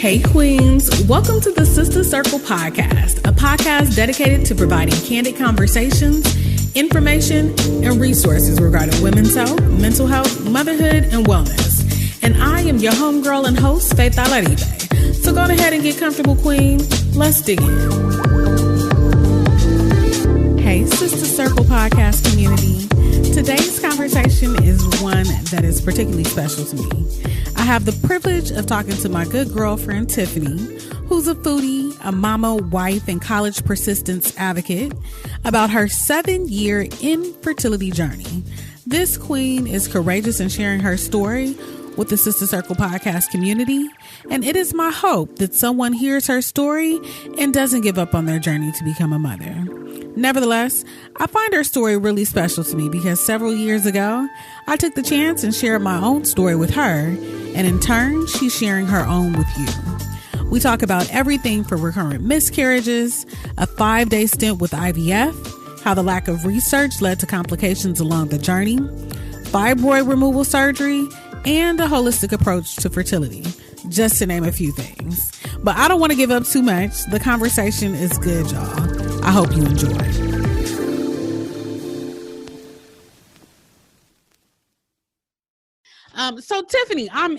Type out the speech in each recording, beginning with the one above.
Hey Queens, welcome to the Sister Circle podcast, a podcast dedicated to providing candid conversations, information, and resources regarding women's health, mental health, motherhood, and wellness. And I am your homegirl and host, Fertility. So go ahead and get comfortable, Queen. Let's dig in. Hey Sister Circle podcast community. Today's conversation is one that is particularly special to me. I have the privilege of talking to my good girlfriend, Tiffany, who's a foodie, a mama, wife, and college persistence advocate, about her 7-year infertility journey. This queen is courageous in sharing her story with the Sister Circle podcast community, and it is my hope that someone hears her story and doesn't give up on their journey to become a mother. Nevertheless, I find her story really special to me because several years ago, I took the chance and shared my own story with her, and in turn, she's sharing her own with you. We talk about everything from recurrent miscarriages, a 5-day stint with IVF, how the lack of research led to complications along the journey, fibroid removal surgery, and a holistic approach to fertility, just to name a few things. But I don't want to give up too much. The conversation is good, y'all. I hope you enjoy. So Tiffany, I'm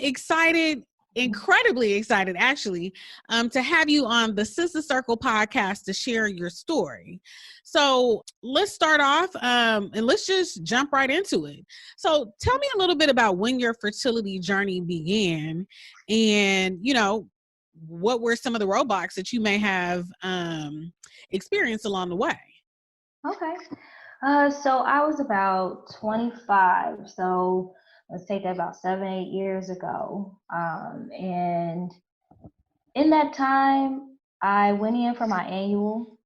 incredibly excited actually, to have you on the Sister Circle podcast to share your story. So let's start off and let's just jump right into it. So tell me a little bit about when your fertility journey began and, what were some of the roadblocks that you may have experienced along the way? Okay. So I was about 25. So let's take that about 7-8 years ago. And in that time, I went in for my annual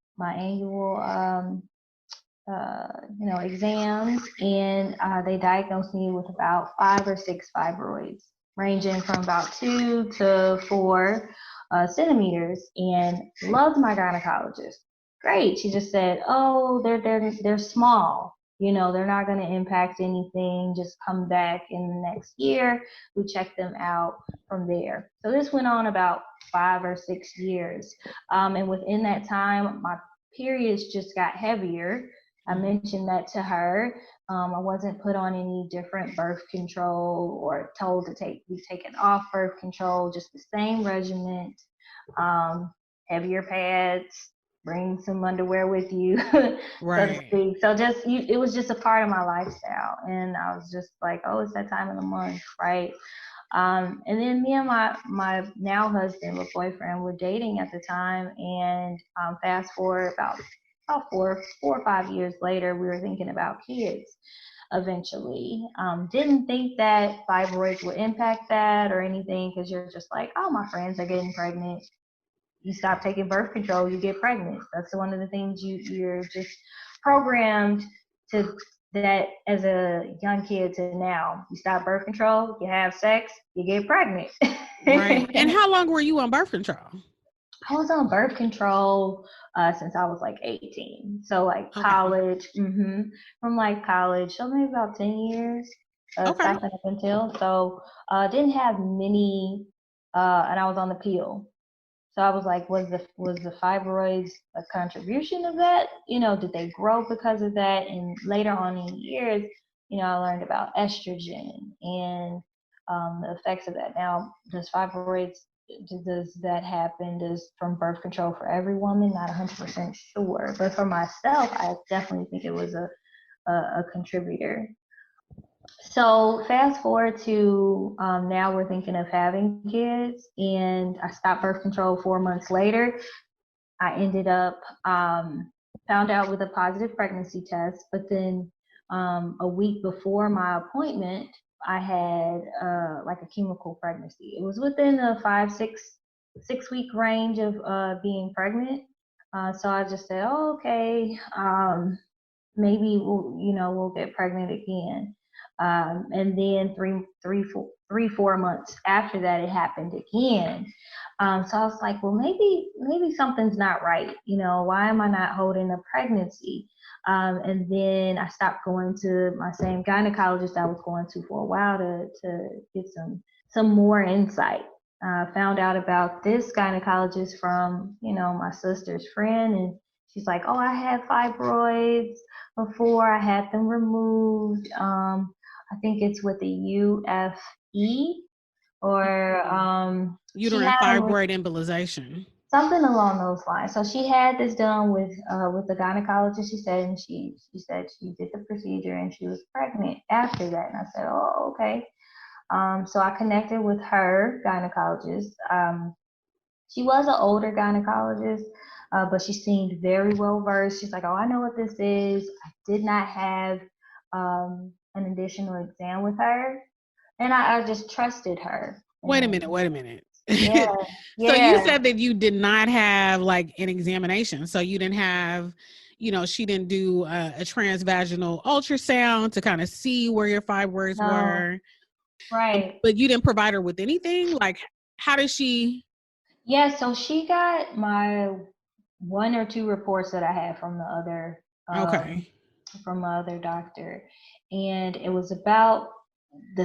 exams, and they diagnosed me with about 5 or 6 fibroids, ranging from about 2 to 4 centimeters, and loved my gynecologist. Great. She just said, "Oh, they're small. They're not going to impact anything. Just come back in the next year. We check them out from there." So this went on about 5 or 6 years. And within that time, my periods just got heavier. I mentioned that to her. I wasn't put on any different birth control or told to be taken off birth control, just the same regimen, heavier pads, bring some underwear with you, right. So to speak. So it was just a part of my lifestyle. And I was just like, oh, it's that time of the month, right? And then me and my now husband, or boyfriend, were dating at the time. And fast forward about 4 or 5 years later, we were thinking about kids eventually. Didn't think that fibroids would impact that or anything, because you're just like, oh, my friends are getting pregnant. You stop taking birth control, you get pregnant. That's one of the things you're just programmed to, that as a young kid to now. You stop birth control, you have sex, you get pregnant. Right. And how long were you on birth control? I was on birth control since I was like 18. So like college, from like college, so maybe about 10 years. Stopping up until. So didn't have many, and I was on the pill. So I was like, was the fibroids a contribution of that? Did they grow because of that? And later on in years, I learned about estrogen and the effects of that. Now, does that happen from birth control for every woman? Not 100% sure. But for myself, I definitely think it was a contributor. So fast forward to now we're thinking of having kids, and I stopped birth control 4 months later. I ended up found out with a positive pregnancy test, but then a week before my appointment, I had like a chemical pregnancy. It was within the 5-6 week range of being pregnant. So I just said, oh, okay, maybe we'll get pregnant again. And then 4 months after that, it happened again. So I was like, well, maybe something's not right. Why am I not holding a pregnancy? And then I stopped going to my same gynecologist I was going to for a while to get some more insight. Found out about this gynecologist from, my sister's friend, and she's like, "Oh, I had fibroids before. I had them removed. I think it's with the UFE, or she uterine had them with fibroid embolization, something along those lines." So she had this done with the gynecologist. She said, and she said she did the procedure and she was pregnant after that. And I said, "Oh, okay." So I connected with her gynecologist. She was an older gynecologist, but she seemed very well versed. She's like, "Oh, I know what this is." I did not have an additional exam with her, and I just trusted her. wait a minute. Yeah, So you yeah. said that you did not have like an examination. So you didn't have, she didn't do a transvaginal ultrasound to kind of see where your fibroids No, were. right. But you didn't provide her with anything? Like, how did she? Yeah, so she got my one or two reports that I had from the other Okay. from my other doctor, and it was about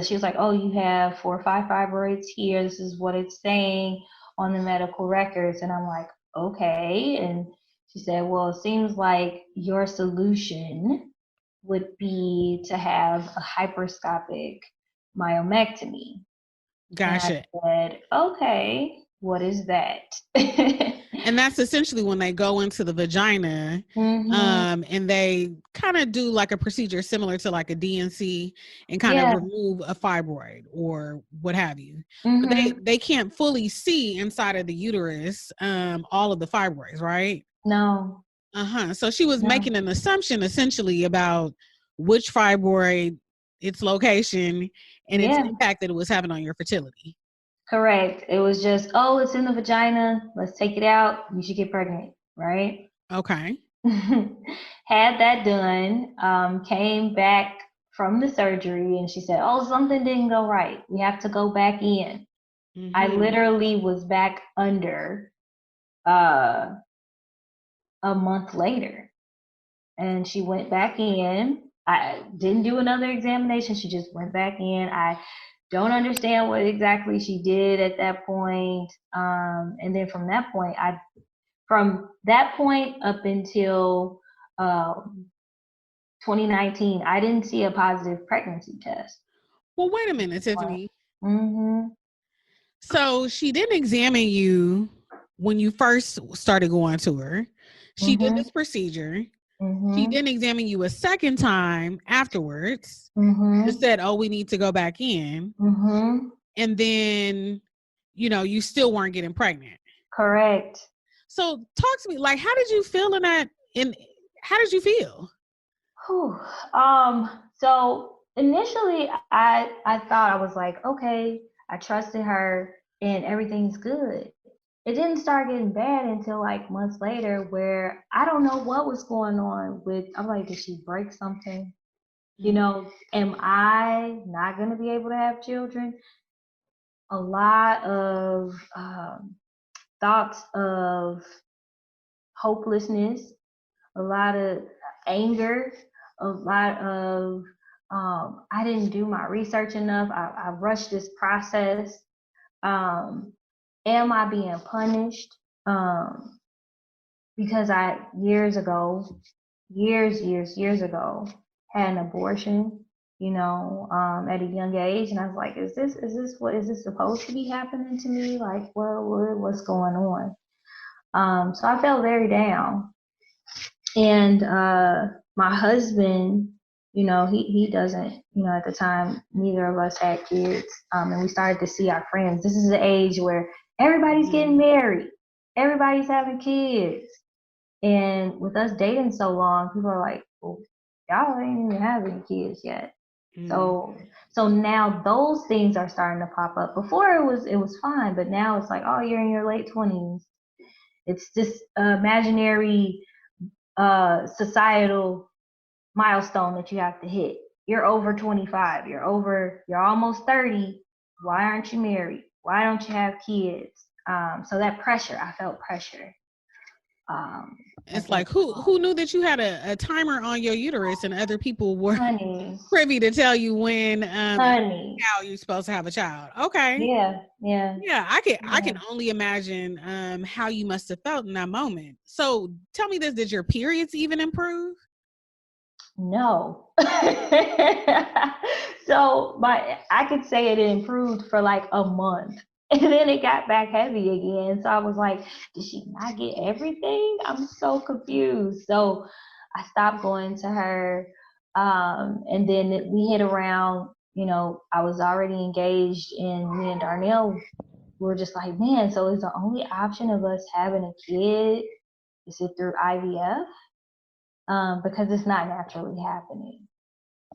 she was like, "Oh, you have 4 or 5 fibroids here. This is what it's saying on the medical records." And I'm like, "Okay." And she said, "Well, it seems like your solution would be to have a hysteroscopic myomectomy." And I Gotcha. said, "Okay, what is that?" And that's essentially when they go into the vagina, Mm-hmm. and they kind of do like a procedure similar to like a DNC and kind of Yeah. remove a fibroid or what have you. But Mm-hmm. they can't fully see inside of the uterus all of the fibroids, right? No. So she was No. making an assumption essentially about which fibroid, its location, and its Yeah. impact that it was having on your fertility. Correct. It was just, "Oh, it's in the vagina. Let's take it out. You should get pregnant." Right? Okay. Had that done. Came back from the surgery, and she said, "Oh, something didn't go right. We have to go back in." I Mm-hmm. literally was back under uh, a month later. And she went back in. I didn't do another examination. She just went back in. I don't understand what exactly she did at that point. And then from that point up until 2019, I didn't see a positive pregnancy test. Well, wait a minute, Tiffany. Mm-hmm. So she didn't examine you when you first started going to her. She did Mm-hmm. this procedure. She Mm-hmm. didn't examine you a second time afterwards. Just Mm-hmm. said, "Oh, we need to go back in." Mm-hmm. And then, you still weren't getting pregnant. Correct. So talk to me, like, how did you feel in that? And how did you feel? Whew. So initially I thought, I was like, "Okay, I trusted her and everything's good." It didn't start getting bad until like months later, where I don't know what was going on with, I'm like, "Did she break something? Am I not gonna be able to have children?" A lot of thoughts of hopelessness, a lot of anger, a lot of I didn't do my research enough. I rushed this process. Am I being punished? Because I years ago, had an abortion. At a young age, and I was like, is this supposed to be happening to me? Like, what's going on? So I felt very down. And my husband, he doesn't, at the time, neither of us had kids. And we started to see our friends. This is the age where everybody's getting married, everybody's having kids. And with us dating so long, people are like, "Well, y'all ain't even having kids yet." So now those things are starting to pop up. Before it was fine, but now it's like, "Oh, you're in your late 20s." It's this imaginary societal milestone that you have to hit. You're over 25. You're almost 30. Why aren't you married? Why don't you have kids? So that pressure, I felt pressure. It's like, who knew that you had a timer on your uterus and other people were privy to tell you when how you're supposed to have a child? Okay. Yeah. I can only imagine how you must have felt in that moment. So tell me this, did your periods even improve? No. So I could say it improved for like a month. And then it got back heavy again. So I was like, did she not get everything? I'm so confused. So I stopped going to her. And then we hit around, I was already engaged, and me and Darnell were just like, man, so is the only option of us having a kid, is it through IVF? Because it's not naturally happening.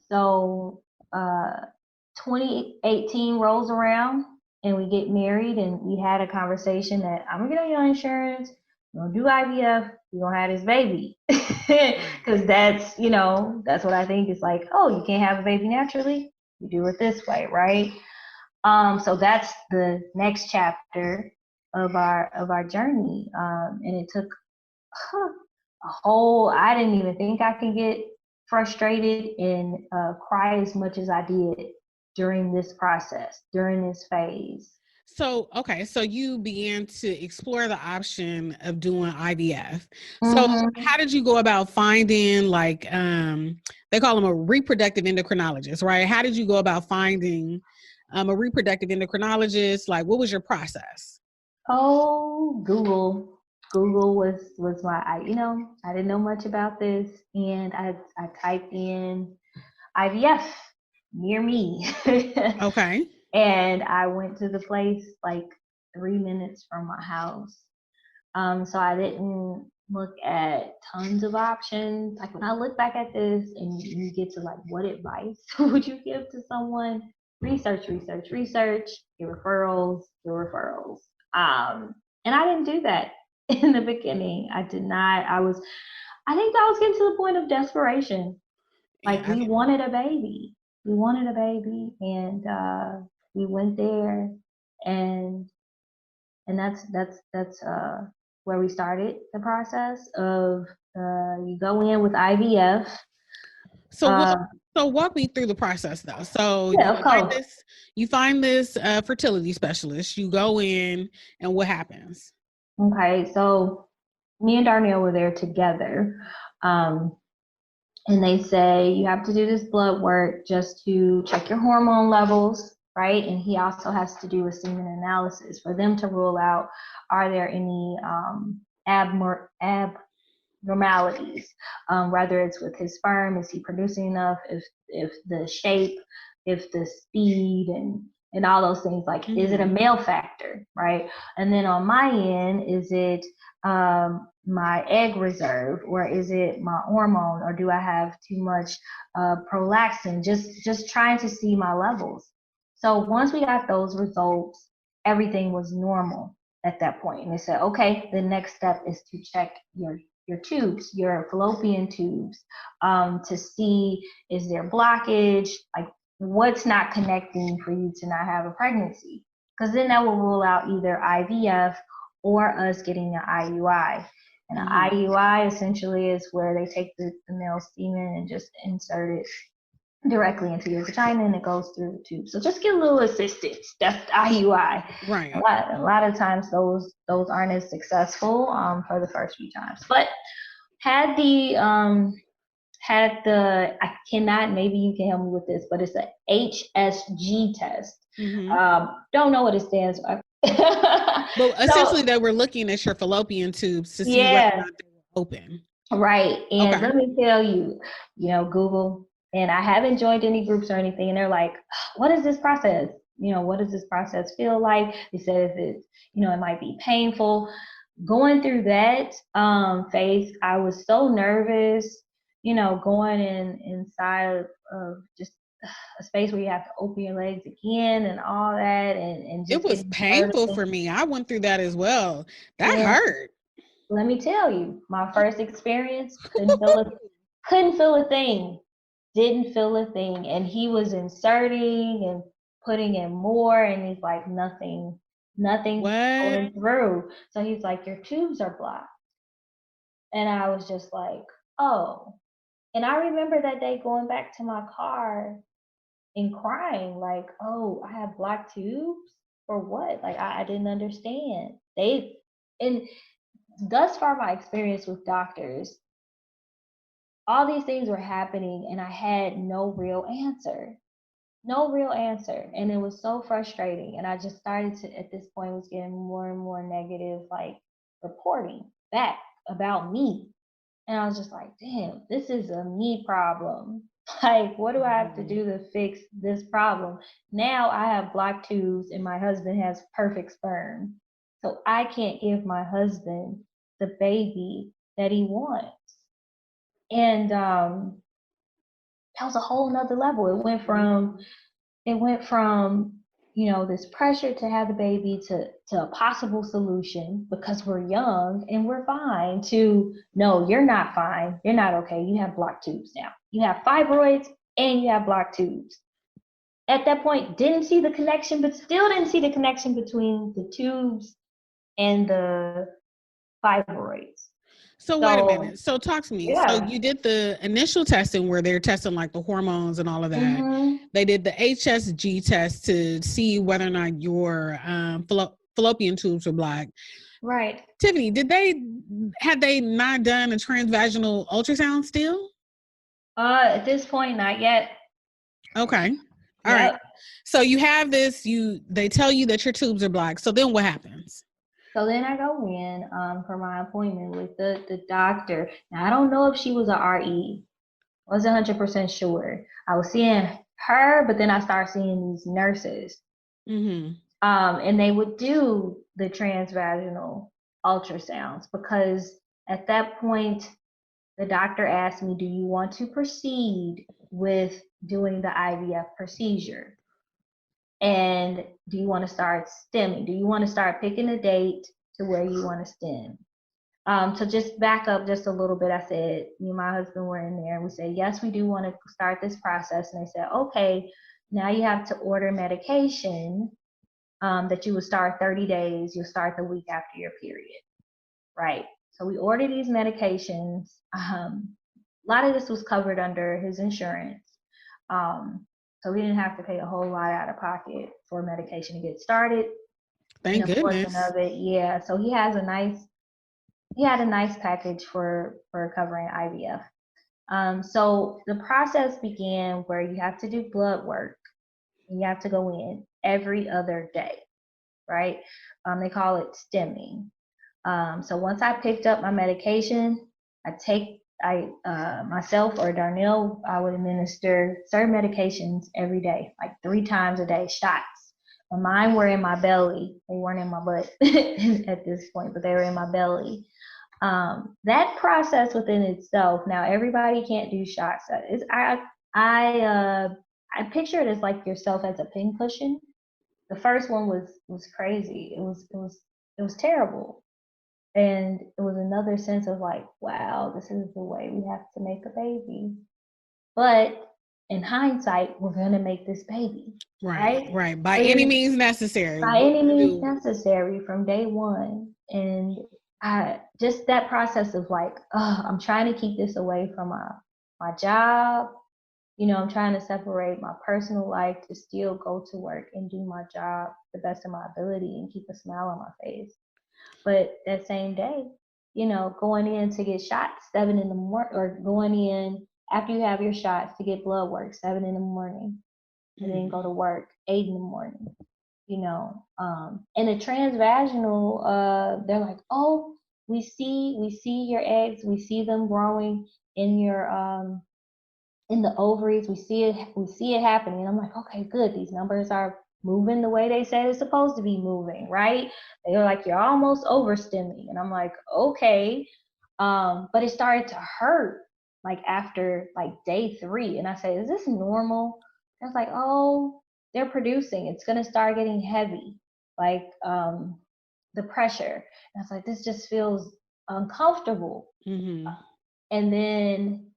So 2018 rolls around and we get married, and we had a conversation that I'm gonna get on your insurance, you're gonna do IVF, you're gonna have this baby. Because that's what I think is like, oh, you can't have a baby naturally, you do it this way, right? So that's the next chapter of our journey. And it took I didn't even think I could get frustrated and cry as much as I did during this process, during this phase. So, okay. So you began to explore the option of doing IVF. So how did you go about finding, like, they call them a reproductive endocrinologist, right? How did you go about finding a reproductive endocrinologist? Like, what was your process? Oh, Google. Google was my, I didn't know much about this, and I typed in IVF near me. Okay. And I went to the place like 3 minutes from my house. So I didn't look at tons of options. Like when I look back at this and you get to like, what advice would you give to someone? Research, your referrals. And I didn't do that in the beginning. I did not. I think I was getting to the point of desperation. Like we wanted a baby. And we went there, and that's where we started the process of you go in with IVF. So walk me through the process though. So you find this fertility specialist, you go in, and what happens? Okay, so me and Darnell were there together. And they say you have to do this blood work just to check your hormone levels, right? And he also has to do a semen analysis for them to rule out, are there any abnormalities, whether it's with his sperm, is he producing enough, if the shape, if the speed, and all those things, like, is it a male factor, right? And then on my end, is it my egg reserve, or is it my hormone, or do I have too much prolactin? Just trying to see my levels. So once we got those results, everything was normal at that point. And they said, okay, the next step is to check your tubes, your fallopian tubes, to see, is there blockage, like what's not connecting for you to not have a pregnancy. Because then that will rule out either IVF or us getting an IUI. And an IUI essentially is where they take the male semen and just insert it directly into your vagina, and it goes through the tube. So just get a little assistance. That's the IUI. Right. A lot of times those aren't as successful for the first few times. But I cannot, maybe you can help me with this, but it's a HSG test. Don't know what it stands for. But essentially they were looking at your fallopian tubes to see whether or not they were open. Right. And let me tell you, Google, and I haven't joined any groups or anything, and they're like, what is this process? What does this process feel like? They said it's, it might be painful. Going through that phase, I was so nervous, going inside of just a space where you have to open your legs again and all that. And just it was painful for me. I went through that as well. That hurt. Let me tell you, my first experience, couldn't feel a thing. Didn't feel a thing. And he was inserting and putting in more, and he's like, nothing going through. So he's like, your tubes are blocked. And I was just like, oh. And I remember that day going back to my car and crying, like, oh, I have black tubes for what? Like, I didn't understand. And thus far, my experience with doctors, all these things were happening and I had no real answer. No real answer. And it was so frustrating. And I just started to, at this point, was getting more and more negative, like reporting back about me. And I was just like, damn, this is a me problem. Like, what do I have to do to fix this problem? Now I have blocked tubes and my husband has perfect sperm. So I can't give my husband the baby that he wants. And that was a whole nother level. It went from this pressure to have the baby to a possible solution because we're young and we're fine to, no, you're not fine, you're not okay, you have blocked tubes now, you have fibroids and you have blocked tubes. At that point, didn't see the connection, but still didn't see the connection between the tubes and the fibroids. So wait a minute. So talk to me. Yeah. So you did the initial testing where they're testing like the hormones and all of that. They did the HSG test to see whether or not your fallopian tubes were blocked. Right. Tiffany, had they not done a transvaginal ultrasound still? At this point, not yet. Okay. All right. So you have this, they tell you that your tubes are blocked. So then what happens? So then I go in for my appointment with the doctor. Now, I don't know if she was a RE. I wasn't 100% sure. I was seeing her, but then I started seeing these nurses. And they would do the transvaginal ultrasounds because at that point, the doctor asked me, do you want to proceed with doing the IVF procedure? And do you want to start stemming? Do you want to start picking a date to where you want to stem? So just back up just a little bit. I said, me and my husband were in there and we said, yes, we do want to start this process. And they said, okay, now you have to order medication that you would start 30 days. You'll start the week after your period. Right. So we ordered these medications. A lot of this was covered under his insurance. So we didn't have to pay a whole lot out of pocket for medication to get started. Thank goodness. Of it, yeah. So he had a nice package for covering IVF. So the process began where you have to do blood work. And you have to go in every other day, right? They call it stemming. So once I picked up my medication, myself or Darnell, I would administer certain medications every day, like 3 times a day, shots. And mine were in my belly. They weren't in my butt at this point, but they were in my belly. That process within itself, now everybody can't do shots. I picture it as like yourself as a pincushion. The first one was crazy. It was terrible. And it was another sense of like, wow, this is the way we have to make a baby. But in hindsight, we're going to make this baby. Right. By any means necessary. By any means necessary from day one. And just that process of like, I'm trying to keep this away from my job. I'm trying to separate my personal life to still go to work and do my job the best of my ability and keep a smile on my face. But that same day, going in to get shots 7 in the morning, or going in after you have your shots to get blood work 7 in the morning, and then go to work 8 in the morning, and the transvaginal, they're like, oh, we see your eggs, we see them growing in your in the ovaries, we see it happening. And I'm like, okay, good, these numbers are moving the way they said it's supposed to be moving, right? They're like, you're almost overstemming. And I'm like, okay. But it started to hurt like after like day 3. And I say, is this normal? And I was like, oh, they're producing. It's going to start getting heavy, like the pressure. And I was like, this just feels uncomfortable. And then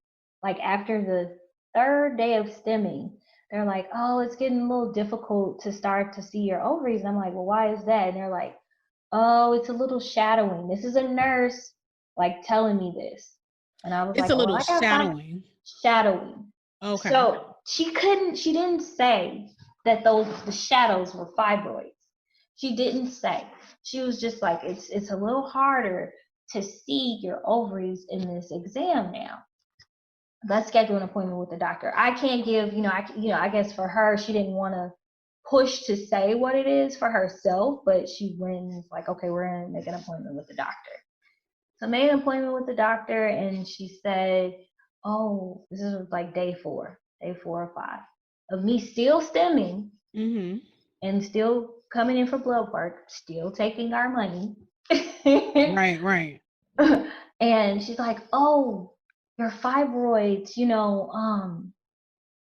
like after the 3rd day of stemming, they're like, oh, it's getting a little difficult to start to see your ovaries. And I'm like, well, why is that? And they're like, oh, it's a little shadowing. This is a nurse like telling me this. And I was it's like, a well, little I got shadowing. Shadowing. Okay. So she didn't say that the shadows were fibroids. She didn't say. She was just like, it's a little harder to see your ovaries in this exam now. Let's schedule an appointment with the doctor. I can't give, I guess for her, she didn't want to push to say what it is for herself, but she went and was like, okay, we're going to make an appointment with the doctor. So I made an appointment with the doctor, and she said, oh, this is like day 4 or 5 of me still stemming and still coming in for blood work, still taking our money. Right. And she's like, oh, your fibroids,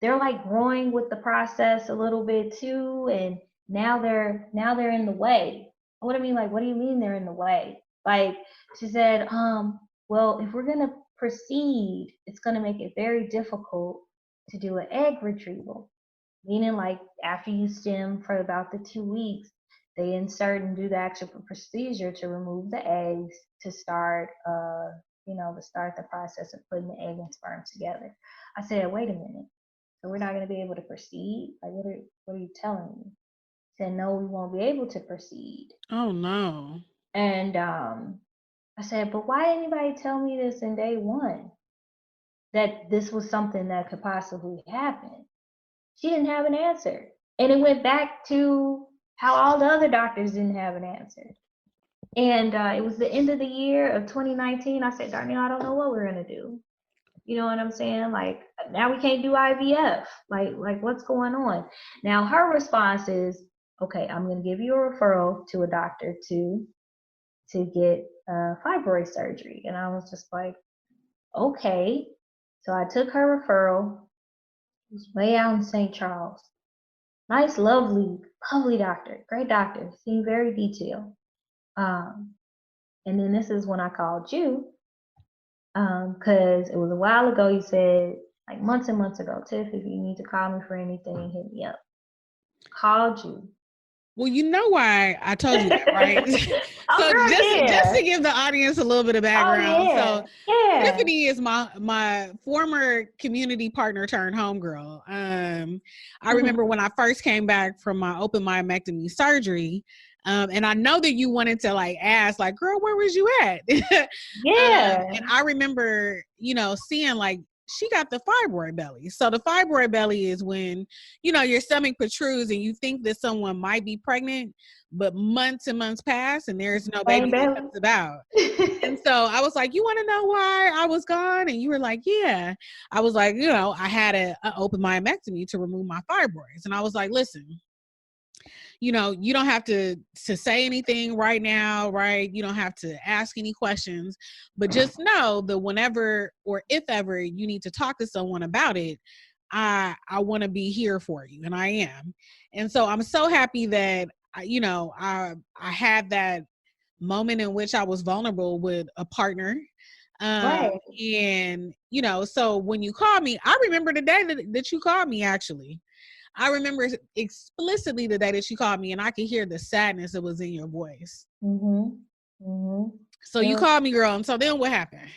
they're like growing with the process a little bit too, and now they're in the way. What do you mean? Like, what do you mean they're in the way? Like, she said, well, if we're gonna proceed, it's gonna make it very difficult to do an egg retrieval. Meaning, like, after you stem for about the 2 weeks, they insert and do the actual procedure to remove the eggs to start the process of putting the egg and sperm together. I said, wait a minute. So we're not going to be able to proceed? Like, what are you telling me? He said, no, we won't be able to proceed. Oh, no. And I said, but why didn't anybody tell me this in day 1? That this was something that could possibly happen? She didn't have an answer. And it went back to how all the other doctors didn't have an answer. And it was the end of the year of 2019. I said, Darnell, I don't know what we're going to do. You know what I'm saying? Like, now we can't do IVF. Like what's going on? Now her response is, okay, I'm going to give you a referral to a doctor to get fibroid surgery. And I was just like, okay. So I took her referral. It was way out in St. Charles. Nice, lovely doctor, great doctor, seemed very detailed. And then this is when I called you, because it was a while ago. You said, like, months and months ago, Tiff, if you need to call me for anything, hit me up. Called you. Well, you know why I told you that, right? So just to give the audience a little bit of background. Tiffany is my former community partner turned homegirl. I remember when I first came back from my open myomectomy surgery, and I know that you wanted to like ask, like, girl, where was you at? And I remember, seeing like, she got the fibroid belly. So the fibroid belly is when, your stomach protrudes and you think that someone might be pregnant, but months and months pass and there's no baby that comes about. And so I was like, you want to know why I was gone? And you were like, yeah. I was like, I had an open myomectomy to remove my fibroids. And I was like, listen, you don't have to say anything right now, right? You don't have to ask any questions, but just know that whenever or if ever you need to talk to someone about it, I want to be here for you. And I am. And so I'm so happy that, I had that moment in which I was vulnerable with a partner. Right. And, so when you called me, I remember the day that you called me, actually. I remember explicitly the day that she called me, and I could hear the sadness that was in your voice. So you called me, girl, and so then what happened?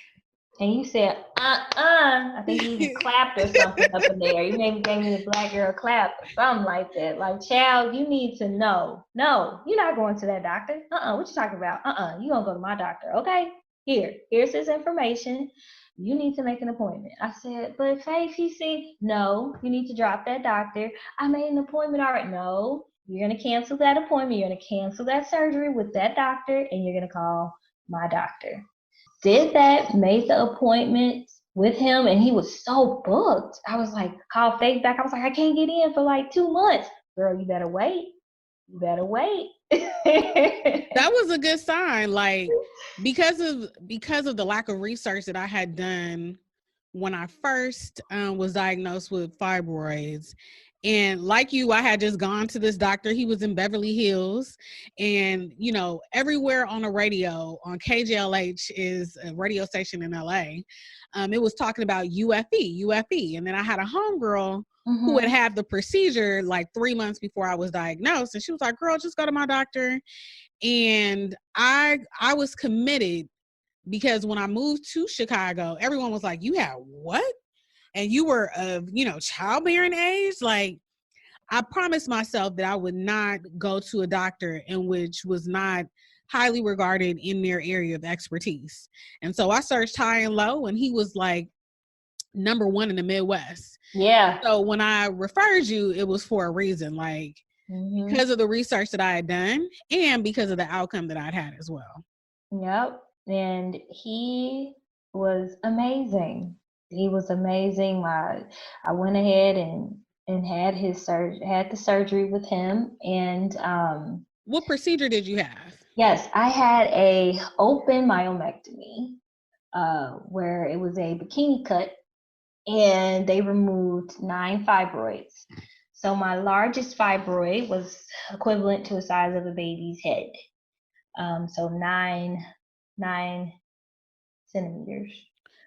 And you said, I think you clapped or something up in there. You maybe gave me the black girl clap or something like that. Like, child, you need to know. No, you're not going to that doctor. What you talking about? You gonna go to my doctor, okay? Here's his information. You need to make an appointment. I said, but Faith, you see, no, you need to drop that doctor. I made an appointment already. No, you're going to cancel that appointment. You're going to cancel that surgery with that doctor, and you're going to call my doctor. Did that, made the appointment with him, and he was so booked. I was like, call Faith back. I was like, I can't get in for like 2 months. Girl, you better wait. You better wait. That was a good sign. Like, because of the lack of research that I had done when I first was diagnosed with fibroids. And like you, I had just gone to this doctor. He was in Beverly Hills, and, everywhere on the radio, on KJLH is a radio station in LA. It was talking about UFE. And then I had a homegirl who had had the procedure like 3 months before I was diagnosed. And she was like, girl, just go to my doctor. And I was committed because when I moved to Chicago, everyone was like, you had what? And you were of, childbearing age? Like, I promised myself that I would not go to a doctor in which was not highly regarded in their area of expertise. And so I searched high and low, and he was like number one in the Midwest. Yeah. So when I referred you, it was for a reason, like because of the research that I had done and because of the outcome that I'd had as well. Yep. And he was amazing. He was amazing. I went ahead and had the surgery with him. And what procedure did you have? Yes, I had a open myomectomy, where it was a bikini cut, and they removed 9 fibroids. So my largest fibroid was equivalent to the size of a baby's head. So 9 centimeters.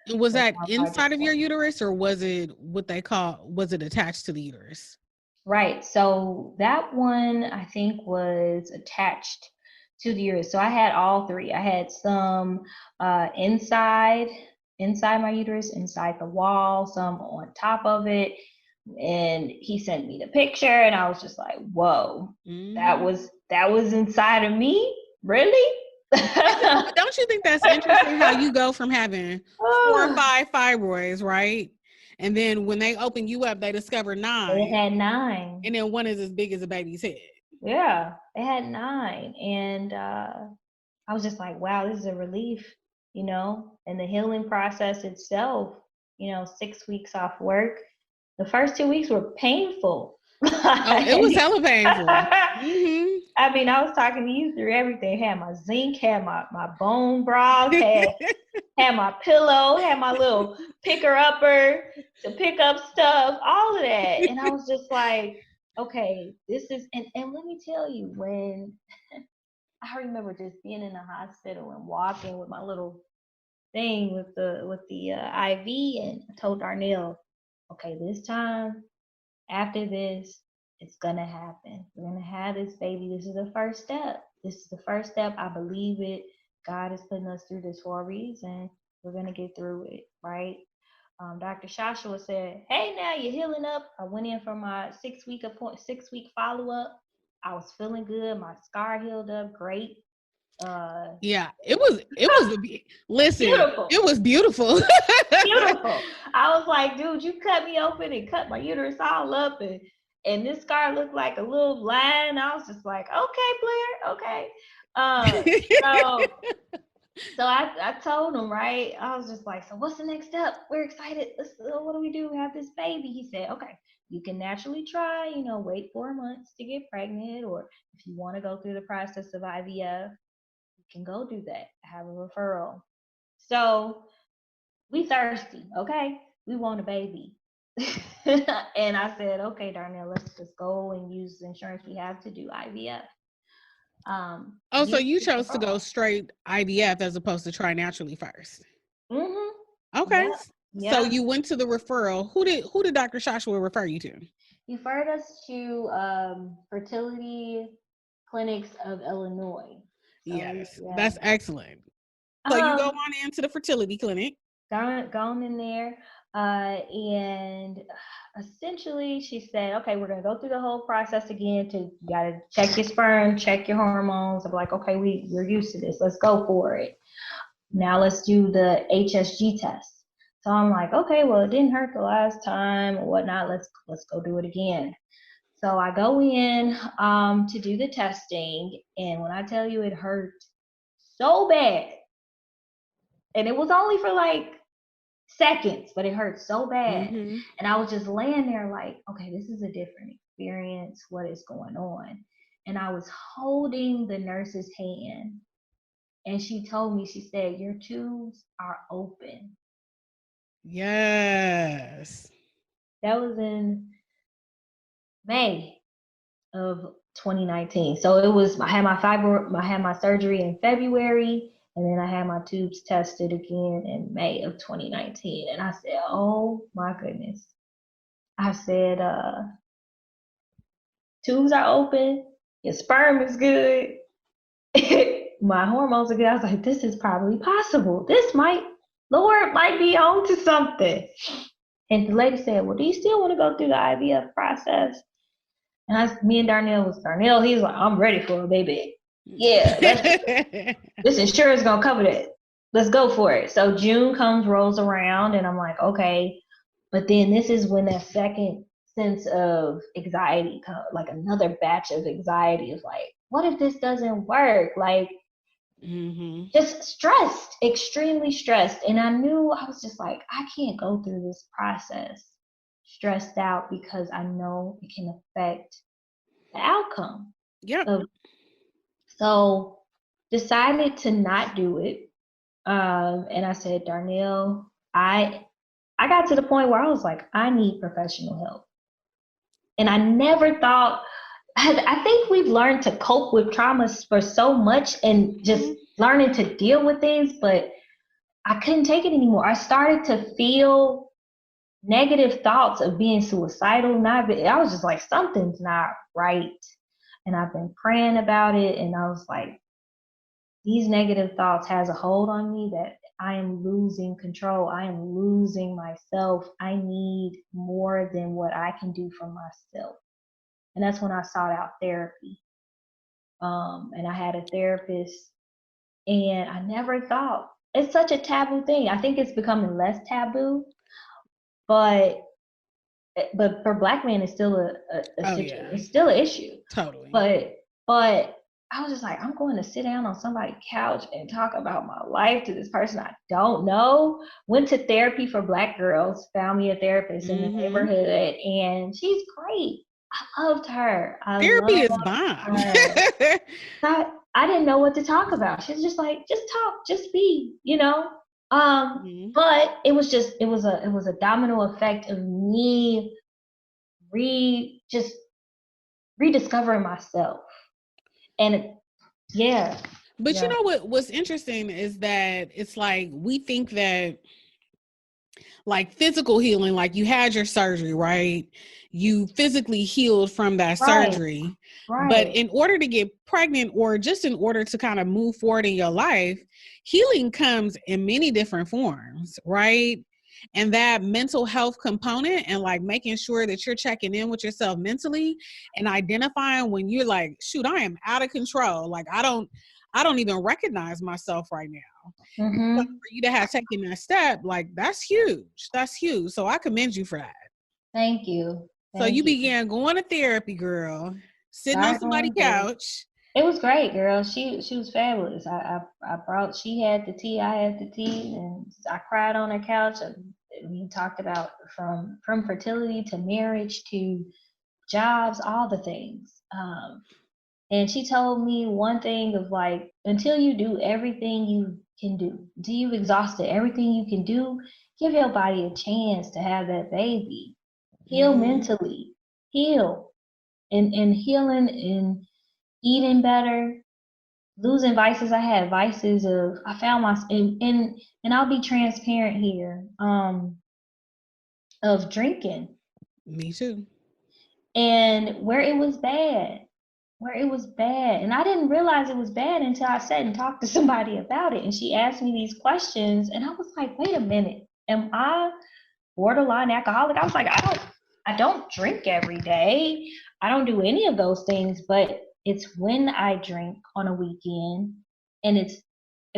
And was that inside of your uterus, or was it was it attached to the uterus? Right. So that one, I think, was attached to the uterus. So I had all 3. I had some inside my uterus, inside the wall, some on top of it. And he sent me the picture, and I was just like, whoa, that was inside of me? Really? Don't you think that's interesting how you go from having 4 or 5 fibroids, right? And then when they open you up, they discover 9. They had 9. And then one is as big as a baby's head. Yeah, they had 9. And I was just like, wow, this is a relief, and the healing process itself, 6 weeks off work. The first 2 weeks were painful. Oh, it was hella painful. Mm-hmm. I mean, I was talking to you through everything. Had my zinc, had my bone broth, had my pillow, had my little picker-upper to pick up stuff, all of that. And I was just like, okay, this is, and let me tell you, when I remember just being in the hospital and walking with my little thing with the IV, and I told Darnell, okay, this time, after this, it's gonna happen. We're gonna have this baby. This is the first step. This is the first step. I believe it. God is putting us through this for a reason. We're gonna get through it, right? Dr. Shashua said, "Hey, now you're healing up." I went in for my 6-week follow-up. I was feeling good. My scar healed up great. Yeah, it was listen, beautiful. It was beautiful. Beautiful. I was like, dude, you cut me open and cut my uterus all up, and this scar looked like a little line. I was just like, okay, Blair, okay. So I told him, right? I was just like, so what's the next step? We're excited. What do we do? We have this baby. He said, okay, you can naturally try, wait 4 months to get pregnant, or if you want to go through the process of IVF, you can go do that. I have a referral. So we thirsty, okay? We want a baby. And I said, okay, Darnell, let's just go and use the insurance we have to do IVF. So you chose to go straight IVF as opposed to try naturally first. Mm-hmm. Okay. Yep. So you went to the referral. Who did Dr. Shashua refer you to? He referred us to Fertility Clinics of Illinois. So, yes, that's excellent. So you go on into the fertility clinic. Gone in there. And essentially she said, okay, we're going to go through the whole process again. You got to check your sperm, check your hormones. I'm like, okay, we're used to this. Let's go for it. Now let's do the HSG test. So I'm like, okay, well, it didn't hurt the last time or whatnot. Let's go do it again. So I go in to do the testing. And when I tell you it hurt so bad, and it was only for like seconds, but it hurt so bad. Mm-hmm. And I was just laying there like, okay, this is a different experience. What is going on? And I was holding the nurse's hand, and she told me, she said, your tubes are open. Yes. That was in May of 2019. So it was, I had my surgery in February. And then I had my tubes tested again in May of 2019. And I said, oh my goodness. I said, tubes are open. Your sperm is good. my hormones again. I was like, this is probably possible. Lord might be on to something. And the lady said, well, do you still want to go through the IVF process? And me and Darnell, he's like, I'm ready for a baby. Yeah, this insurance is going to cover that. Let's go for it. So June rolls around, and I'm like, okay. But then this is when that second sense of anxiety comes, like another batch of anxiety of like, what if this doesn't work? Like, just stressed, extremely stressed. And I knew, I was just like, I can't go through this process stressed out, because I know it can affect the outcome. Yeah. So decided to not do it. And I said, Darnell, I got to the point where I was like, I need professional help. And I never thought, I think we've learned to cope with traumas for so much and just learning to deal with things, but I couldn't take it anymore. I started to feel negative thoughts of being suicidal. I was just like, something's not right. And I've been praying about it. And I was like, these negative thoughts has a hold on me that I am losing control. I am losing myself. I need more than what I can do for myself. And that's when I sought out therapy. And I had a therapist, and I never thought, it's such a taboo thing. I think it's becoming less taboo, but for Black men, it's still it's still an issue. Totally. But I was just like, I'm going to sit down on somebody's couch and talk about my life to this person I don't know. Went to therapy for Black girls, found me a therapist in the neighborhood, and she's great. I loved her. Therapy is bomb. I didn't know what to talk about. She's just like, just talk, just be, But it was a domino effect of me rediscovering myself. And But you know what's interesting is that it's like, we think that like physical healing, like you had your surgery, right? You physically healed from that surgery. Right. But in order to get pregnant, or just in order to kind of move forward in your life, healing comes in many different forms, right? And that mental health component, and like making sure that you're checking in with yourself mentally and identifying when you're like, shoot, I am out of control. Like, I don't even recognize myself right now. But for you to have taken that step, like, that's huge. That's huge. So I commend you for that. Thank you. So you began going to therapy, girl, sitting on somebody's couch. It was great, girl. She was fabulous. She had the tea, I had the tea, and I cried on her couch. We talked about from fertility to marriage to jobs, all the things. And she told me one thing of like, until you do everything you can do, until you've exhausted everything you can do, give your body a chance to have that baby. Heal mentally, heal. And healing and eating better, losing vices. I had vices I found myself, and I'll be transparent here, of drinking. Me too. And where it was bad. And I didn't realize it was bad until I sat and talked to somebody about it. And she asked me these questions, and I was like, wait a minute, am I borderline alcoholic? I was like, I don't drink every day. I don't do any of those things, but it's when I drink on a weekend and it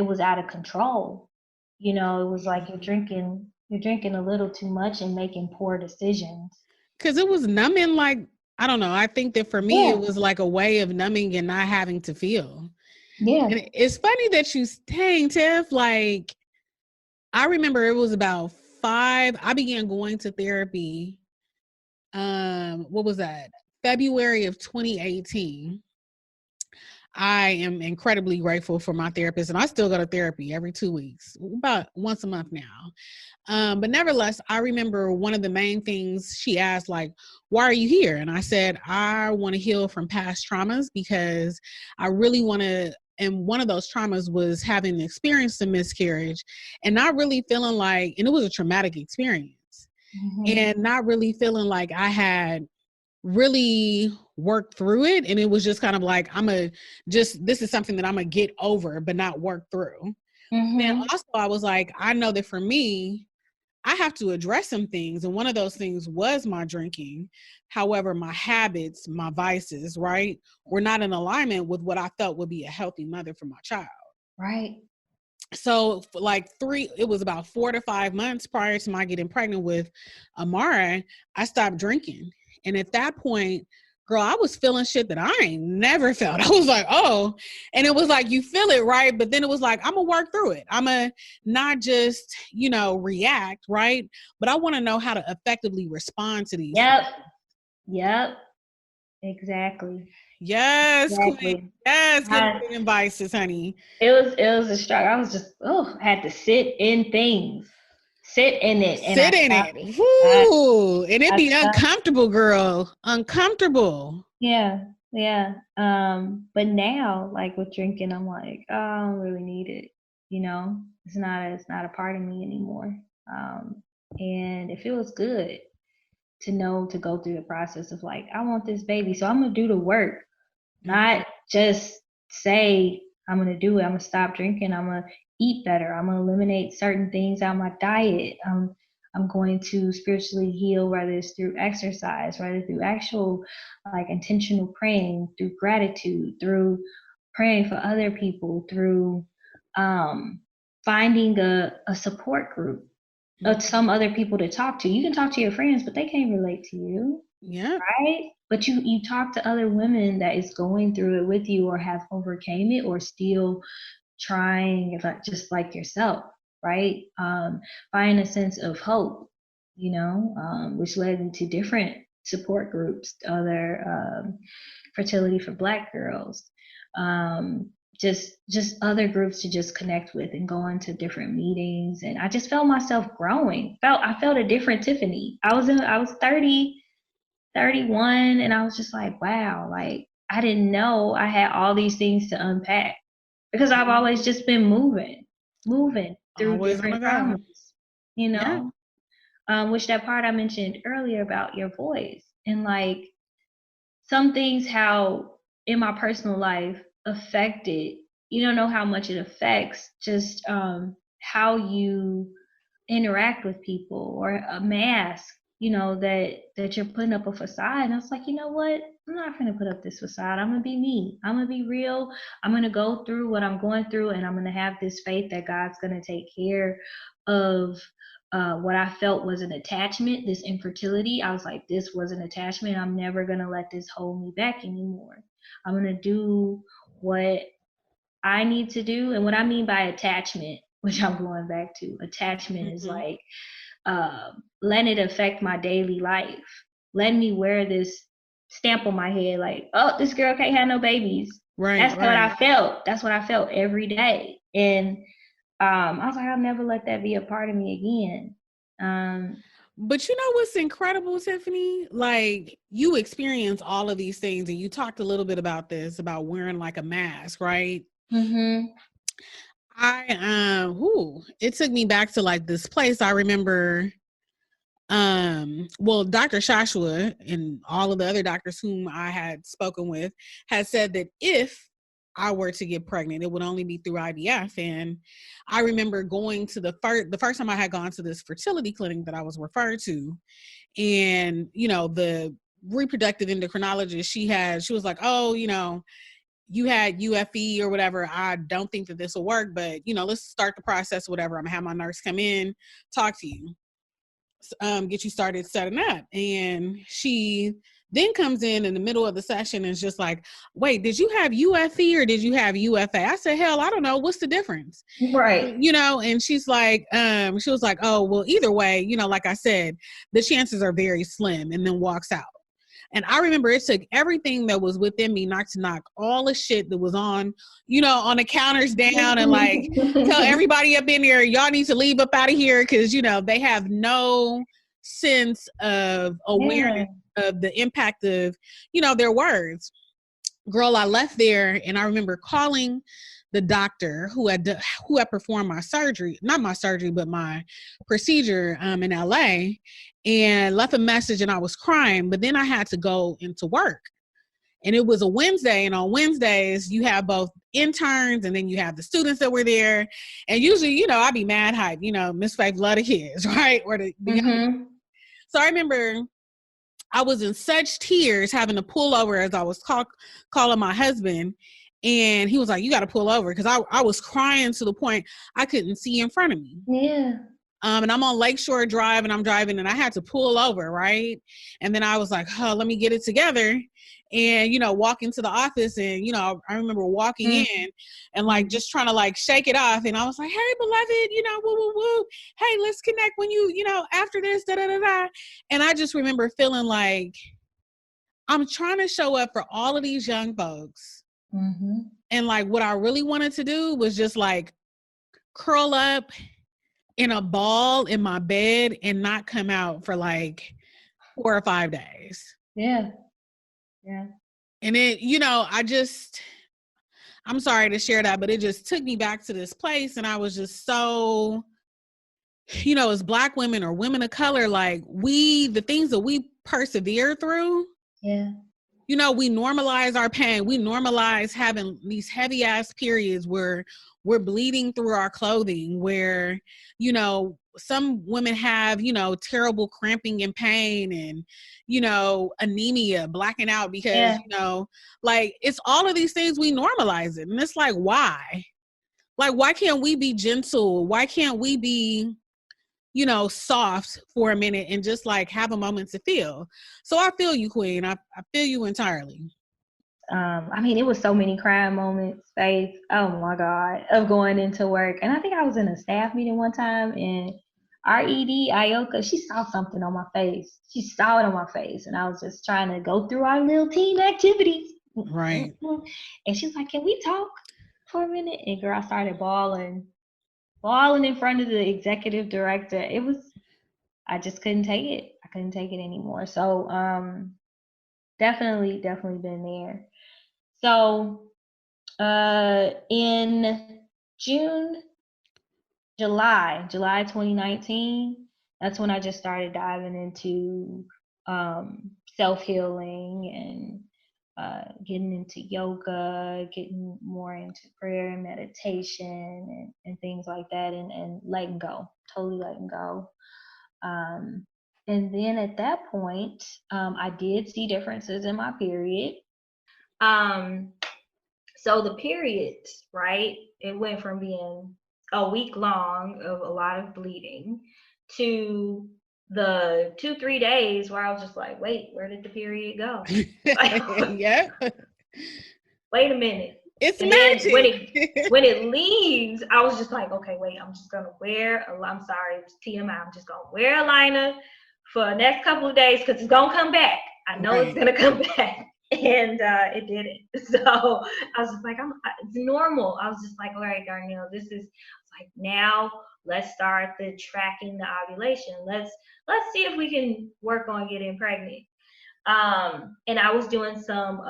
was out of control. It was like you're drinking a little too much and making poor decisions. 'Cause it was numbing, like, I don't know. I think that for me, it was like a way of numbing and not having to feel. Yeah. And it's funny that you saying, Tiff, like, I remember it was about 5, I began going to therapy. What was that? February of 2018. I am incredibly grateful for my therapist, and I still go to therapy every 2 weeks, about once a month now. But nevertheless, I remember one of the main things she asked, like, why are you here? And I said, I want to heal from past traumas, because I really want to, and one of those traumas was having experienced a miscarriage and not really feeling like, and it was a traumatic experience, and not really feeling like I had really work through it. And it was just kind of like, this is something that I'm gonna get over, but not work through. Then also I was like, I know that for me, I have to address some things. And one of those things was my drinking. However, my habits, my vices, right, were not in alignment with what I felt would be a healthy mother for my child. Right. So it was about 4 to 5 months prior to my getting pregnant with Amara, I stopped drinking. And at that point, girl, I was feeling shit that I ain't never felt. I was like, oh, and it was like, you feel it, right? But then it was like, I'm gonna work through it. I'm gonna not just, react, right? But I want to know how to effectively respond to these. Yep. Exactly. Yes, exactly. Queen. Yes, give me advices, honey. It was a struggle. I was just, had to sit in things. Sit in it. And sit in it. Woo. And it'd be uncomfortable, girl. Uncomfortable. Yeah. But now, like with drinking, I'm like, oh, I don't really need it. It's not a part of me anymore. And it feels good to know, to go through the process of like, I want this baby, so I'm gonna do the work, not just say I'm gonna do it. I'm gonna stop drinking. I'm gonna eat better. I'm gonna eliminate certain things out of my diet. I'm going to spiritually heal, whether it's through exercise, whether through actual like intentional praying, through gratitude, through praying for other people, through finding a support group. Some other people to talk to. You can talk to your friends, but they can't relate to you. Yeah. Right? But you talk to other women that is going through it with you, or have overcame it, or still trying, just like yourself, right? Find a sense of hope, which led into different support groups, other fertility for Black girls, just other groups to just connect with and go into different meetings. And I just felt myself growing. I felt a different Tiffany. I was 30, 31, and I was just like, wow, like I didn't know I had all these things to unpack, because I've always just been moving through always different problems, Yeah. Which that part I mentioned earlier about your voice, and like some things, how in my personal life affected, you don't know how much it affects just how you interact with people, or a mask, that you're putting up a facade. And I was like, you know what? I'm not going to put up this facade. I'm going to be me. I'm going to be real. I'm going to go through what I'm going through, and I'm going to have this faith that God's going to take care of what I felt was an attachment, this infertility. I was like, this was an attachment. I'm never going to let this hold me back anymore. I'm going to do what I need to do. And what I mean by attachment, which I'm going back to, attachment is like, letting it affect my daily life. Letting me wear this stamp on my head, like, oh, this girl can't have no babies. Right. That's what I felt. That's what I felt every day. And I was like, I'll never let that be a part of me again. But you know what's incredible, Tiffany? Like, you experience all of these things, and you talked a little bit about this, about wearing like a mask, right? It took me back to like this place. I remember, Dr. Shashua and all of the other doctors whom I had spoken with had said that if I were to get pregnant, it would only be through IVF. And I remember going to the first time I had gone to this fertility clinic that I was referred to, and, the reproductive endocrinologist, she was like, oh, you had UFE or whatever. I don't think that this will work, but, let's start the process, whatever. I'm gonna have my nurse come in, talk to you, get you started setting up. And she then comes in the middle of the session and is just like, wait, did you have UFE or did you have UFA? I said, hell, I don't know. What's the difference? Right. And she's like, she was like, oh, well, either way, like I said, the chances are very slim, and then walks out. And I remember it took everything that was within me not to knock all the shit that was on the counters down, and like tell everybody up in there, y'all need to leave up out of here, because, they have no sense of awareness of the impact of, their words. Girl, I left there, and I remember calling the doctor who had performed my surgery, not my surgery, but my procedure in LA, and left a message, and I was crying, but then I had to go into work. And it was a Wednesday, and on Wednesdays you have both interns and then you have the students that were there. And usually, you know, I'd be mad hype, you know, Miss Faith love the kids, right? Or So I remember I was in such tears having to pull over as I was calling my husband. And he was like, you got to pull over, because I was crying to the point I couldn't see in front of me. Yeah. And I'm on Lakeshore Drive, and I'm driving, and I had to pull over, right? And then I was like, oh, let me get it together. And, you know, walk into the office, and, you know, I remember walking in and like just trying to like shake it off. And I was like, hey, beloved, you know, woo, woo, woo. Hey, let's connect when you know, after this, da, da, da, da. And I just remember feeling like I'm trying to show up for all of these young folks. And like what I really wanted to do was just like curl up in a ball in my bed and not come out for like 4 or 5 days. Yeah. And it, you know, I'm sorry to share that, but it just took me back to this place. And I was just so, you know, as Black women or women of color, like the things that we persevere through. Yeah. You know, we normalize our pain. We normalize having these heavy ass periods where we're bleeding through our clothing, where, you know, some women have, you know, terrible cramping and pain and, you know, anemia, blacking out because, you know, like it's all of these things we normalize it. And it's like, why? Like, why can't we be gentle? Why can't we be, you know, soft for a minute and just like have a moment to feel? So I feel you, Queen. I feel you entirely. I mean, it was so many crying moments, Faith. Oh my God, of going into work. And I think I was in a staff meeting one time, and our ED, Ioka, she saw something on my face. She saw it on my face, and I was just trying to go through our little team activities. Right. And she was like, can we talk for a minute? And girl, I started bawling in front of the executive director. I just couldn't take it. I couldn't take it anymore. So definitely been there. So in July 2019, that's when I just started diving into self-healing and getting into yoga, getting more into prayer and meditation and things like that, and letting go, totally letting go. And then at that point, I did see differences in my period. So the periods, right, it went from being a week long of a lot of bleeding to the 2-3 days where I was just like, wait, where did the period go? Yeah. Wait a minute. It's and magic. When it leaves, I was just like, okay, wait, I'm just gonna I'm sorry, it's TMI. I'm just gonna wear a liner for the next couple of days because it's gonna come back. I know it's gonna come back. And it didn't. So I was just like, it's normal. I was just like, all right, Darnell, now let's start the tracking the ovulation. Let's see if we can work on getting pregnant. And I was doing some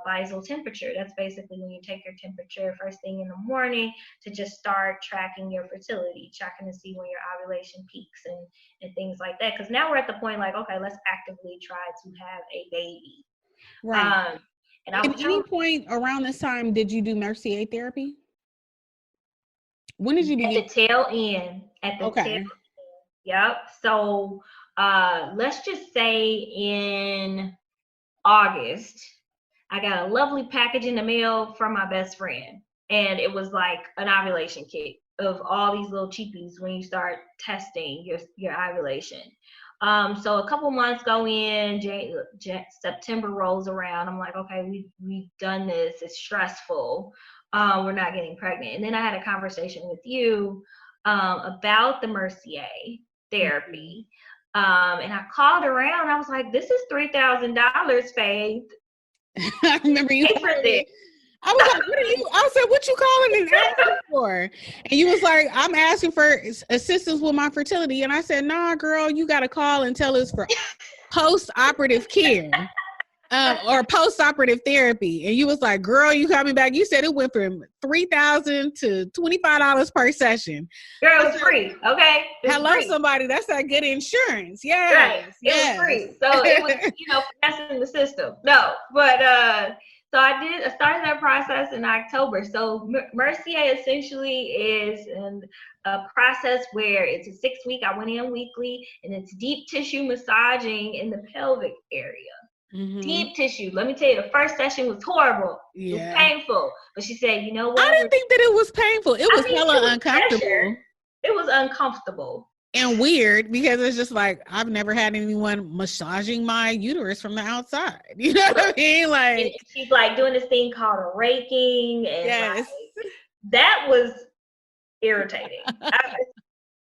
basal temperature. That's basically when you take your temperature first thing in the morning to just start tracking your fertility, checking to see when your ovulation peaks and things like that. Because now we're at the point like, okay, let's actively try to have a baby. Right. And at any point around this time, did you do Mercier Therapy? When did you begin? At the tail end. Tail end. Yep. So let's just say in August, I got a lovely package in the mail from my best friend. And it was like an ovulation kit of all these little cheapies when you start testing your ovulation. So a couple months go in, September rolls around. I'm like, okay, we've done this. It's stressful. We're not getting pregnant. And then I had a conversation with you about the Mercier Therapy. And I called around. I was like, this is $3,000, Faith. I remember you for this. I was like, I said, what you calling and asking for? And you was like, I'm asking for assistance with my fertility. And I said, nah, girl, you got to call and tell us for post-operative care. or post-operative therapy. And you was like, girl, you got me back. You said it went from $3,000 to $25 per session. Girl, it was free. Okay. Hello, somebody. That's that good insurance. Yes. Right. It was free. So it was, passing the system. No, but, so I started that process in October. So Mercier essentially is a process where it's a 6-week, I went in weekly, and it's deep tissue massaging in the pelvic area. Mm-hmm. Deep tissue. Let me tell you, the first session was horrible. Yeah. It was painful. But she said, you know what? I didn't think that it was painful. It was hella uncomfortable. Pressure. It was uncomfortable. And weird, because it's just like, I've never had anyone massaging my uterus from the outside. You know what I mean? Like, and she's like doing this thing called a raking. And yes. That was irritating.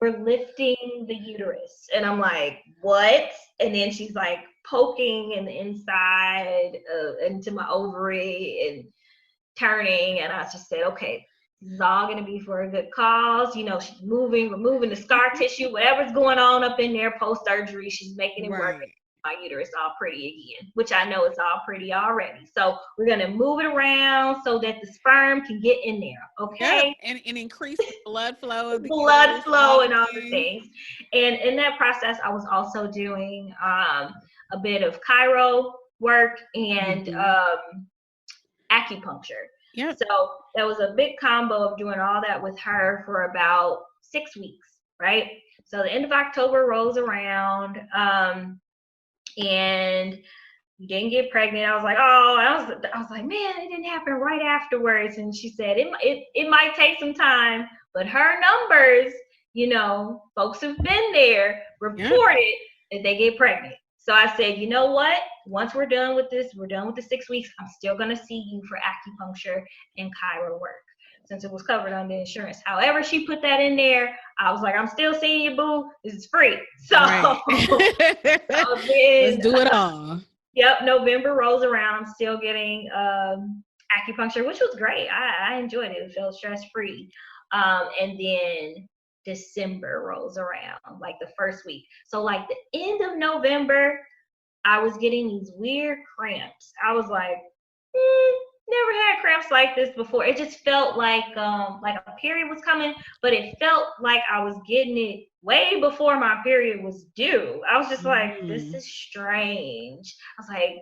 We're lifting the uterus. And I'm like, what? And then she's like poking in the inside into my ovary and turning. And I just said, okay, this is all going to be for a good cause. She's removing the scar tissue, whatever's going on up in there post-surgery. She's making it work. My uterus all pretty again, which I know it's all pretty already. So we're going to move it around so that the sperm can get in there. Okay. Yeah, and increase the blood flow. Blood flow and all the things. And in that process, I was also doing a bit of chiro work and acupuncture. Yeah. So that was a big combo of doing all that with her for about 6 weeks, right? So the end of October rolls around, and we didn't get pregnant. I was like, I was like, man, it didn't happen right afterwards. And she said it might take some time, but her numbers, folks who've been there reported that they get pregnant. So I said, you know what? Once we're done with this, we're done with the 6 weeks. I'm still going to see you for acupuncture and chiro work since it was covered under insurance. However, she put that in there. I was like, I'm still seeing you, boo. This is free. So, right. So then, let's do it all. Yep. November rolls around. I'm still getting acupuncture, which was great. I enjoyed it. It felt stress-free. And then December rolls around, like the first week. So like the end of November, I was getting these weird cramps. I was like, never had cramps like this before. It just felt like a period was coming, but it felt like I was getting it way before my period was due. I was just like, this is strange. I was like,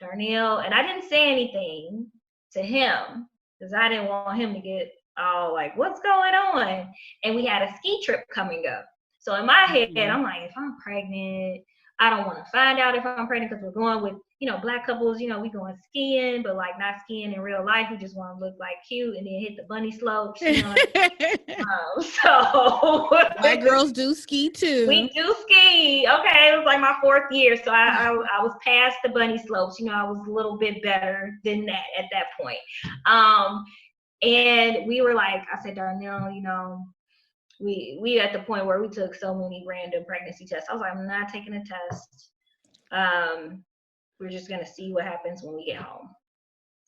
Darnell, and I didn't say anything to him because I didn't want him to get all like, what's going on? And we had a ski trip coming up. So in my head, I'm like, if I'm pregnant, I don't want to find out if I'm pregnant because we're going with, Black couples, we going skiing, but like not skiing in real life. We just want to look like cute and then hit the bunny slopes. So Black girls do ski too. We do ski. Okay. It was like my 4th year. So I was past the bunny slopes. I was a little bit better than that at that point. And we were like, I said, Darnell, we at the point where we took so many random pregnancy tests. I was like, I'm not taking a test. We're just going to see what happens when we get home.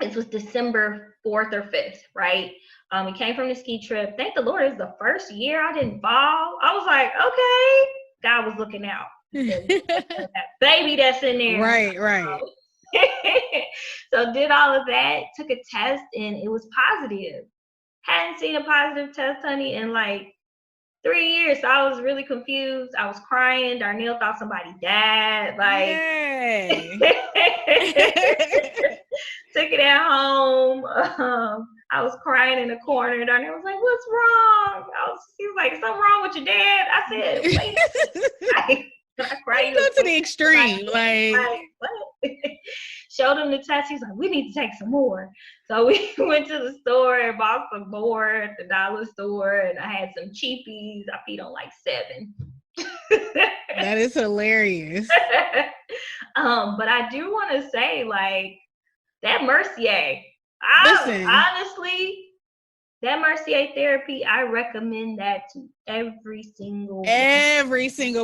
This was December 4th or 5th, right? We came from the ski trip. Thank the Lord, it was the first year I didn't fall. I was like, okay. God was looking out. That baby that's in there. Right. So did all of that, took a test, and it was positive. Hadn't seen a positive test, honey, in like 3 years. So I was really confused. I was crying. Darnell thought somebody died. Like, took it at home. I was crying in the corner. Darnell was like, what's wrong? He was like, something wrong with your dad? I said, wait. I cried. You go to the extreme. Like what? Showed him the test. He's like, we need to take some more. So we went to the store and bought some more at the dollar store. And I had some cheapies. I peed on like 7. That is hilarious. But I do want to say, like, that Mercier. Honestly, that Mercier Therapy, I recommend that to every single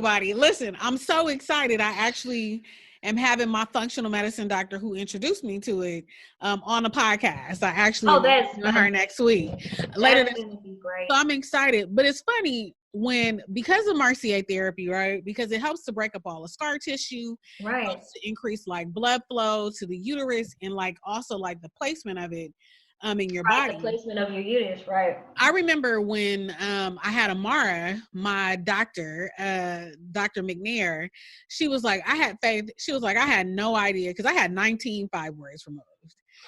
body. Listen, I'm so excited. I actually am having my functional medicine doctor who introduced me to it on a podcast. I actually that's her next week. Later this would be great. So I'm excited. But it's funny, because of Mercier Therapy, right? Because it helps to break up all the scar tissue, Right. helps to increase like blood flow to the uterus, and like also like the placement of it in your body. The placement of your uterus, right. I remember when I had Amara, my doctor, Dr. McNair, she was like, I had faith. She was like, I had no idea, because I had 19 fibroids removed.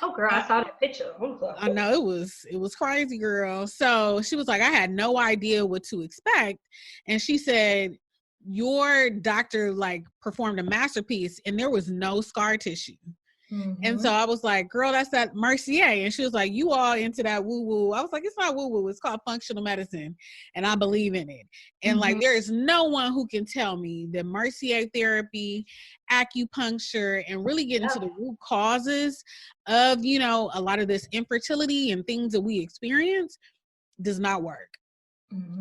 Oh, girl, I saw that picture. I know it was crazy, girl. So she was like, I had no idea what to expect. And she said, your doctor like performed a masterpiece and there was no scar tissue. Mm-hmm. And so I was like, girl, that's that Mercier. And she was like, you all into that woo-woo. I was like, it's not woo-woo. It's called functional medicine. And I believe in it. And like, there is no one who can tell me that Mercier therapy, acupuncture, and really get into the root causes of, you know, a lot of this infertility and things that we experience does not work.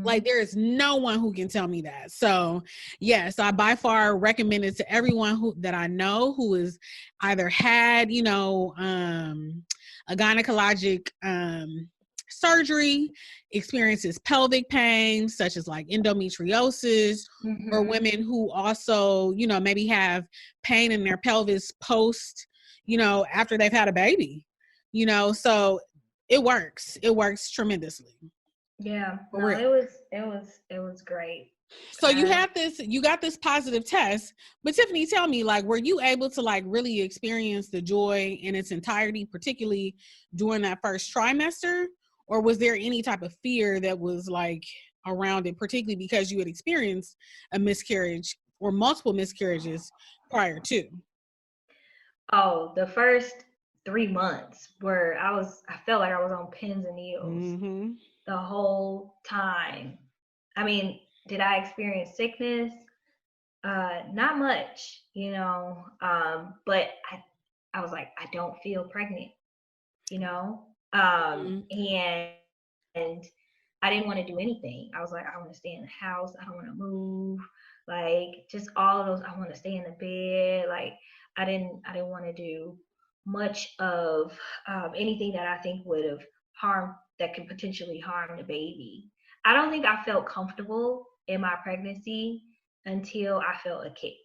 Like, there is no one who can tell me that. So yes, I by far recommend it to everyone that I know who has either had, you know, a gynecologic surgery, experiences pelvic pain, such as like endometriosis, or women who also, you know, maybe have pain in their pelvis post, you know, after they've had a baby, you know, so it works tremendously. Yeah, no, it was great. So you got this positive test, but Tiffany, tell me, like, were you able to like really experience the joy in its entirety, particularly during that first trimester, or was there any type of fear that was like around it, particularly because you had experienced a miscarriage or multiple miscarriages prior to? Oh, the first 3 months where I felt like I was on pins and needles. The whole time. I mean, did I experience sickness? Not much, you know, but I was like, I don't feel pregnant, you know, and I didn't want to do anything. I was like, I want to stay in the house. I don't want to move. Like, just all of those, I want to stay in the bed. Like, I didn't want to do much of anything that I think would have harmed, that could potentially harm the baby. I don't think I felt comfortable in my pregnancy until I felt a kick.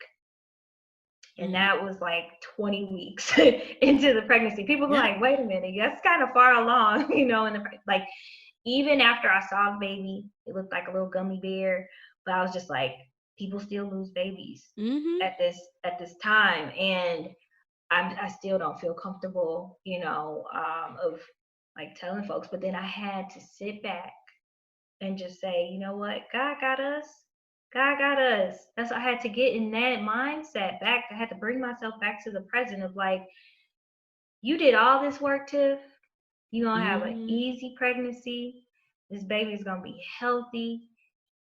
And that was like 20 weeks into the pregnancy. People were like, wait a minute, that's kind of far along, you know, like, even after I saw the baby, it looked like a little gummy bear, but I was just like, people still lose babies at this time. And I still don't feel comfortable, you know, of like telling folks, but then I had to sit back and just say, you know what, God got us. God got us. That's what I had to get in that mindset back. I had to bring myself back to the present of like, you did all this work, Tiff. You're going to have an easy pregnancy. This baby's going to be healthy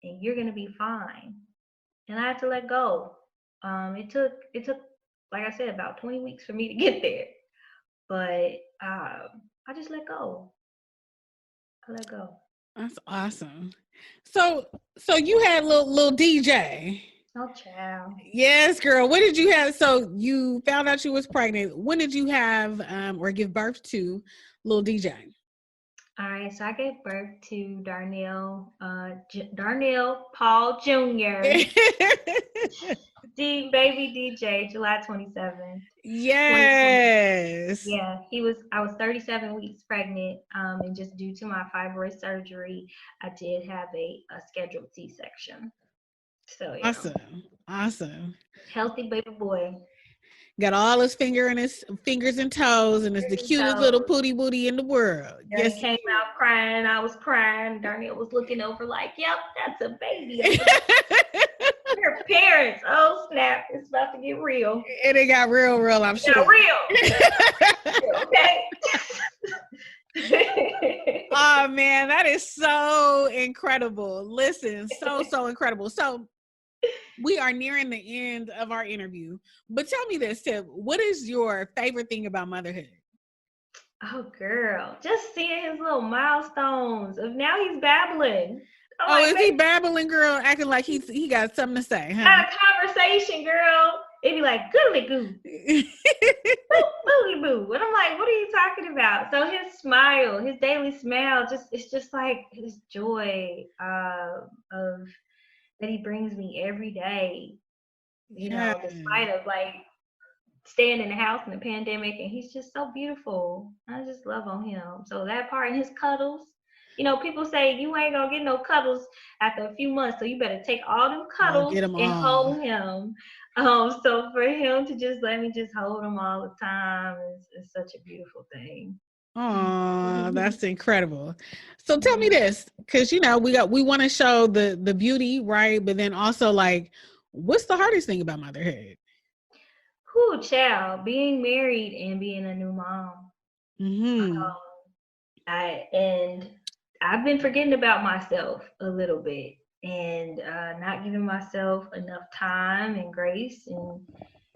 and you're going to be fine. And I had to let go. It took, like I said, about 20 weeks for me to get there. But I just let go. I let go. That's awesome. So you had little DJ. Oh, child. Yes, girl. What did you have? So you found out you was pregnant. When did you have or give birth to little DJ? All right, so I gave birth to Darnell Paul Jr. Baby DJ, July 27th. Yes. Yeah, I was 37 weeks pregnant, and just due to my fibroid surgery, I did have a scheduled C-section. So yeah. Awesome. Healthy baby boy. Got all his fingers and toes, and it's the cutest little pooty booty in the world. Yes. He came out crying. I was crying. Darnell was looking over like, yep, that's a baby. Your parents. Oh, snap. It's about to get real. And it got real, I'm sure. Got real. Okay. Oh, man, that is so incredible. Listen, so incredible. So we are nearing the end of our interview, but tell me this, Tiff, what is your favorite thing about motherhood? Oh, girl, just seeing his little milestones. Now he's babbling. Is he babbling, girl? Acting like he got something to say, huh? Had a conversation, girl. It'd be like, goodly goo. Booty boo. And I'm like, what are you talking about? So his smile, his daily smile, it's just like his joy of that he brings me every day, you know, despite of like staying in the house in the pandemic, and he's just so beautiful. I just love on him. So that part, and his cuddles, you know, people say you ain't gonna get no cuddles after a few months, so you better take all them cuddles and hold him. So for him to just let me just hold him all the time is such a beautiful thing. Oh, that's incredible. So tell me this, because you know we want to show the beauty, right? But then also, like, what's the hardest thing about motherhood? Whew, child, being married and being a new mom. I've been forgetting about myself a little bit, and not giving myself enough time and grace. And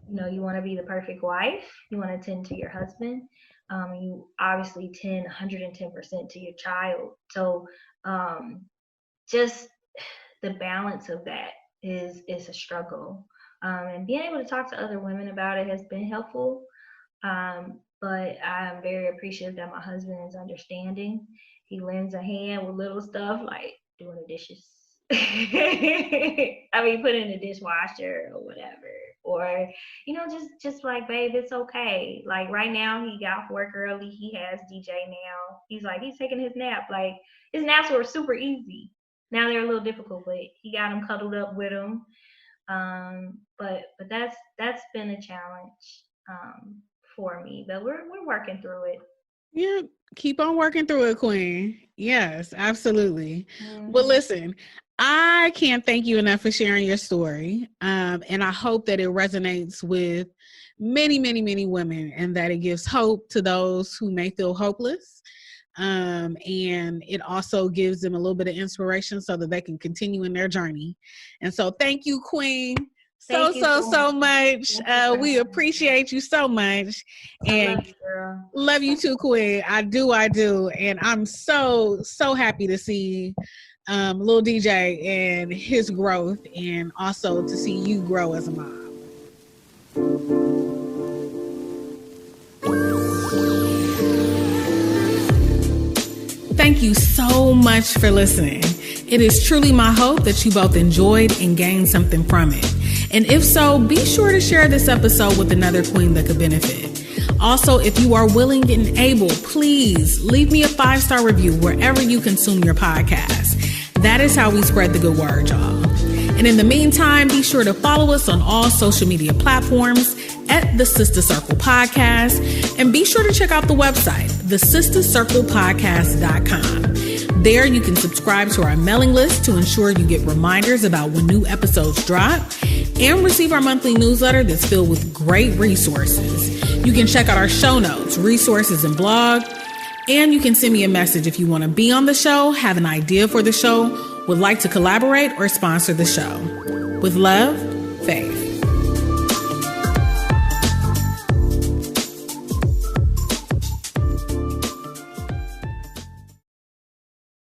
you know, you want to be the perfect wife. You want to tend to your husband. You obviously tend 110% to your child. So just the balance of that is a struggle. And being able to talk to other women about it has been helpful. But I'm very appreciative that my husband is understanding. He lends a hand with little stuff like doing the dishes. I mean, put in the dishwasher or whatever. Or, you know, just like, babe, it's okay. Like right now, he got off work early. He has DJ now. He's taking his nap. Like his naps were super easy. Now they're a little difficult, but he got him cuddled up with him. But that's been a challenge for me, but we're working through it. Yeah, keep on working through it, Queen. Yes, absolutely. Well, listen, I can't thank you enough for sharing your story, and I hope that it resonates with many, many, many women, and that it gives hope to those who may feel hopeless. And it also gives them a little bit of inspiration so that they can continue in their journey. And so thank you, Queen, so much. We appreciate you so much. And love you too, Queen. I do. And I'm so happy to see little DJ and his growth, and also to see you grow as a mom. Thank you so much for listening. It is truly my hope that you both enjoyed and gained something from it. And if so, be sure to share this episode with another queen that could benefit. Also, if you are willing and able, please leave me a 5-star review wherever you consume your podcast. That is how we spread the good word, y'all. And in the meantime, be sure to follow us on all social media platforms at The Sister Circle Podcast. And be sure to check out the website, thesistercirclepodcast.com. There you can subscribe to our mailing list to ensure you get reminders about when new episodes drop, and receive our monthly newsletter that's filled with great resources. You can check out our show notes, resources, and blog. And you can send me a message if you want to be on the show, have an idea for the show, would like to collaborate, or sponsor the show. With love, Faith.